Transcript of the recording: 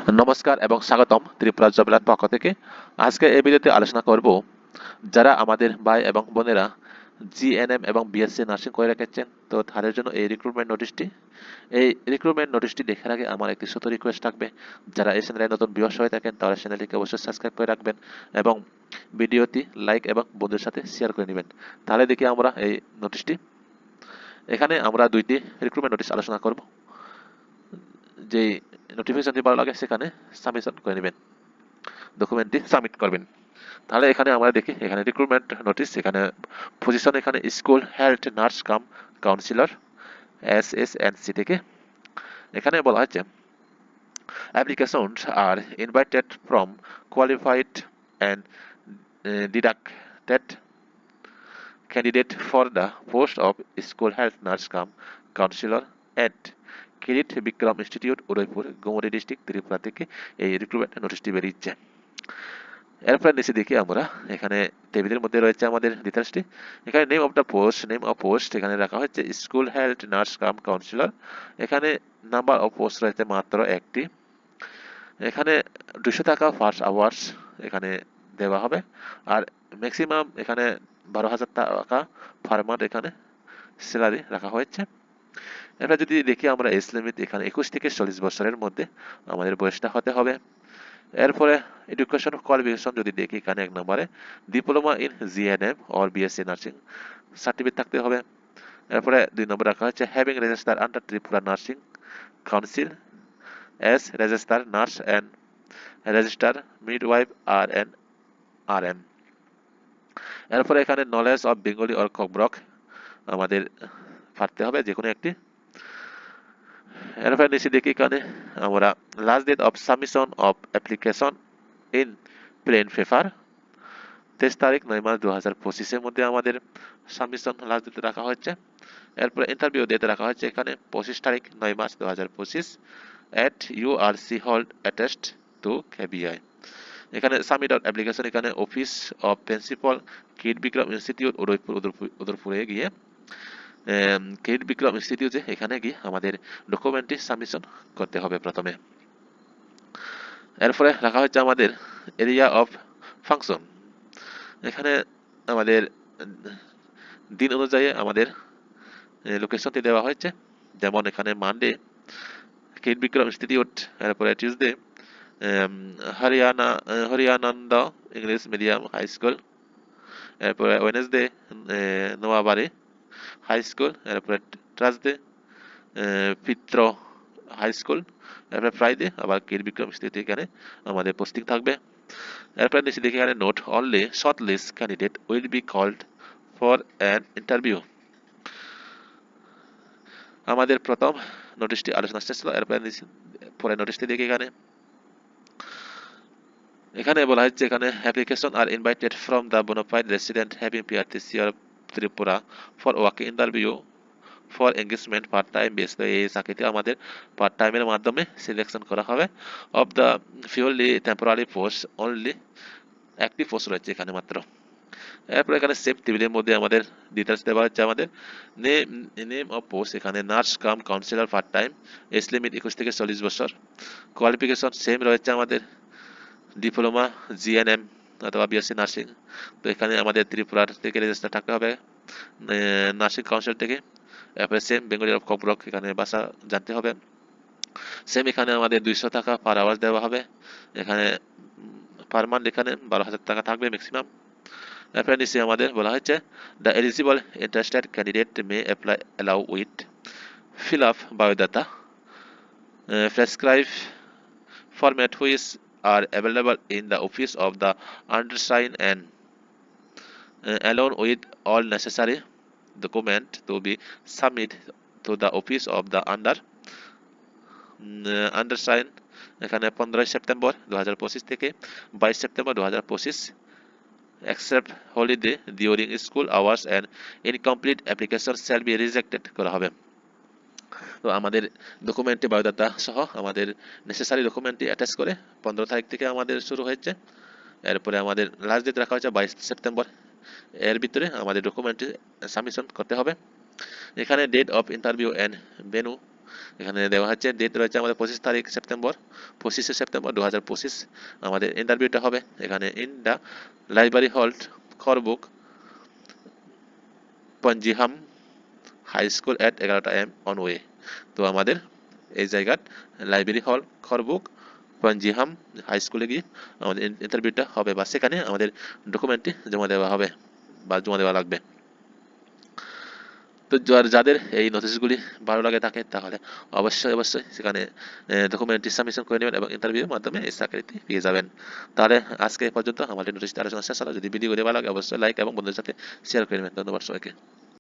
নমস্কার এবং স্বাগতম ত্রিপুরা জবলার পক্ষ থেকে। আজকে এই ভিডিওতে আলোচনা করব যারা আমাদের ভাই এবং বোনেরা জিএনএম এবং বিএসসি নার্সিং করে রেখেছেন, তো তাদের জন্য এই রিক্রুটমেন্ট নোটিশটি দেখার আগে আমার একটি ছোট রিকোয়েস্ট থাকবে। যারা এই চ্যানেলে নতুন ভিউয়ার্স হয়ে থাকেন তারা চ্যানেলটিকে অবশ্যই সাবস্ক্রাইব করে রাখবেন এবং ভিডিওটি লাইক এবং বন্ধুদের সাথে শেয়ার করে নেবেন। তাহলে দেখি আমরা এই নোটিশটি, এখানে আমরা দুইটি রিক্রুটমেন্ট নোটিশ আলোচনা করব। যেই নোটিফিকেশনটি ভালো লাগে সেখানে সাবমিশন করে নেবেন, ডকুমেন্টটি সাবমিট করবেন। তাহলে এখানে আমরা দেখি, এখানে রিক্রুটমেন্ট নোটিশ, এখানে পজিশন এখানে school health nurse cum counsellor SSNC থেকে। এখানে বলা হচ্ছে applications are invited from qualified and deducted candidate for the post of school health nurse cum counsellor at Kirit Bikram institute Udaipur Gomati district Tripura থেকে এই রিক্রুটমেন্ট নোটিশটি বেরিয়েছে। এরপরে নিচে দেখি আমরা, এখানে টেবিলের মধ্যে রয়েছে আমাদের ডিটেলসটি। এখানে নেম অফ পোস্ট এখানে রাখা হচ্ছে school health nurse cum councillor. এখানে নাম্বার অফ পোস্ট রয়েছে মাত্র একটি। এখানে 200 টাকা ফার্স্ট আওয়ার্স এখানে দেওয়া হবে, আর ম্যাক্সিমাম এখানে 12,000 টাকা পার মান্থ এখানে স্যালারি রাখা হয়েছে। এবার যদি দেখি আমরা এজ লিমিট, এখানে 21 থেকে 40 বছরের মধ্যে আমাদের বয়সটা হতে হবে। এরপরে এডুকেশন কোয়ালিফিকেশন যদি দেখি, এখানে 1 নম্বরে diploma in GNM or BSc nursing certificate থাকতে হবে। এরপরে 2 নম্বর রাখা হচ্ছে having register under Tripura nursing council S register nurse and register midwife RN। এরপরে এখানে knowledge of Bengali or Kokborok আমাদের পারতে হবে যে কোনো একটি। এরপরে নিচে দেখি, এখানে আমরা last date of submission of application in plain paper 23 তারিখ 9 মাস 2025-এর মধ্যে আমাদের সাবমিশন লাস্ট ডেট রাখা হচ্ছে। এরপরে ইন্টারভিউ ডেট রাখা হচ্ছে এখানে 25 তারিখ 9 মাস 2025 at URC হল অ্যাটাচড টু KBI। এখানে সাবমিট অ্যাপ্লিকেশন, এখানে অফিস অফ প্রিন্সিপাল কিড বিক্রম ইনস্টিটিউট উদয়পুরে গিয়ে কিড বিক্রম ইনস্টিটিউটে এখানে গিয়ে আমাদের ডকুমেন্টটি সাবমিশন করতে হবে প্রথমে। এরপরে রাখা হচ্ছে আমাদের এরিয়া অফ ফাংশন। এখানে আমাদের দিন অনুযায়ী আমাদের লোকেশনটি দেওয়া হয়েছে। যেমন এখানে মানডে কিড বিক্রম ইনস্টিটিউট, এরপরে Tuesday Harianand English medium high school, এরপরে ওয়েনেসডে নোয়াবাড়ি হাই স্কুল, এরপরে থার্সডে পিত্র হাই স্কুল, এরপরে ফ্রাইডে আবার কিড বিক্রম ইনস্টিটিউট এখানে আমাদের পোস্টিং থাকবে। এরপরে নিচে দেখি, এখানে note only short list candidate will be called for an interview. আমাদের প্রথম নোটিশটি আলোচনা শেষ ছিল। এরপরে পরে নোটিশটি দেখি, এখানে বলা হচ্ছে এখানে অ্যাপ্লিকেশন আর invited from the bonafide resident having PRTC or Tripura for working interview for engagement part time base. তো এই চাকরিতে আমাদের পার্ট টাইমের মাধ্যমে সিলেকশন করা হবে। Of the purely temporary post only একটি পোস্ট রয়েছে এখানে মাত্র। এরপর এখানে সেভ টেবিলের মধ্যে আমাদের ডিটেলস দেওয়া হচ্ছে। আমাদের নেম অফ পোস্ট, এখানে nurse cum counsellor part time, age limit 21 থেকে 40 বছর, কোয়ালিফিকেশন সেম রয়েছে আমাদের ডিপ্লোমা জিএনএম অথবা বিএসসি নার্সিং। তো এখানে আমাদের ত্রিপুরা থেকে রেজিস্টার থাকতে হবে নার্সিং কাউন্সিল থেকে। এরপরে সেম বেঙ্গলি অফ ককব্রক এখানে ভাষা জানতে হবে। সেম এখানে আমাদের 200 টাকা পার আওয়ার দেওয়া হবে। এখানে পার মান্থ এখানে 12,000 টাকা থাকবে ম্যাক্সিমাম। এরপরে নিচে আমাদের বলা হচ্ছে the eligible interested candidate may apply allow with fill up biodata prescribe format which are available in the office of the undersigned and along with all necessary document to be submitted to the office of the undersigned এখানে 15 September 2025 থেকে 22 September 2025 except holiday during school hours and incomplete application shall be rejected করা হবে। তো আমাদের ডকুমেন্টটি biodata সহ আমাদের necessary ডকুমেন্টটি attach করে 15 তারিখ থেকে আমাদের শুরু হয়েছে। এরপরে আমাদের লাস্ট ডেট রাখা হয়েছে 22 সেপ্টেম্বর। এর ভিতরে আমাদের ডকুমেন্টটি সাবমিশন করতে হবে। এখানে date of interview and venue এখানে দেওয়া হচ্ছে ডেট রয়েছে আমাদের 25 সেপ্টেম্বর 25 সেপ্টেম্বর 2025 আমাদের ইন্টারভিউটা হবে এখানে in the library hall Kharbuk Panjiham high school at 11টা AM অন ওয়ে। তো আমাদের এই জায়গার library hall Kharbuk Panjiham high স্কুলে গিয়ে আমাদের ইন্টারভিউটা হবে বা সেখানে আমাদের ডকুমেন্টটি জমা দেওয়া হবে বা জমা দেওয়া লাগবে। তো যাদের এই নোটিশগুলি ভালো লাগে থাকে তাহলে অবশ্যই অবশ্যই সেখানে ডকুমেন্টটি সাবমিশন করে নেবেন এবং ইন্টারভিউর মাধ্যমে এই চাকরিটি পেয়ে যাবেন। তাহলে আজকে এ পর্যন্ত আমাদের নোটিশটি আলোচনা শেষ হলো। যদি ভিডিওটি ভালো লাগে অবশ্যই লাইক এবং বন্ধুদের সাথে শেয়ার করে নেবেন। ধন্যবাদ সবাইকে।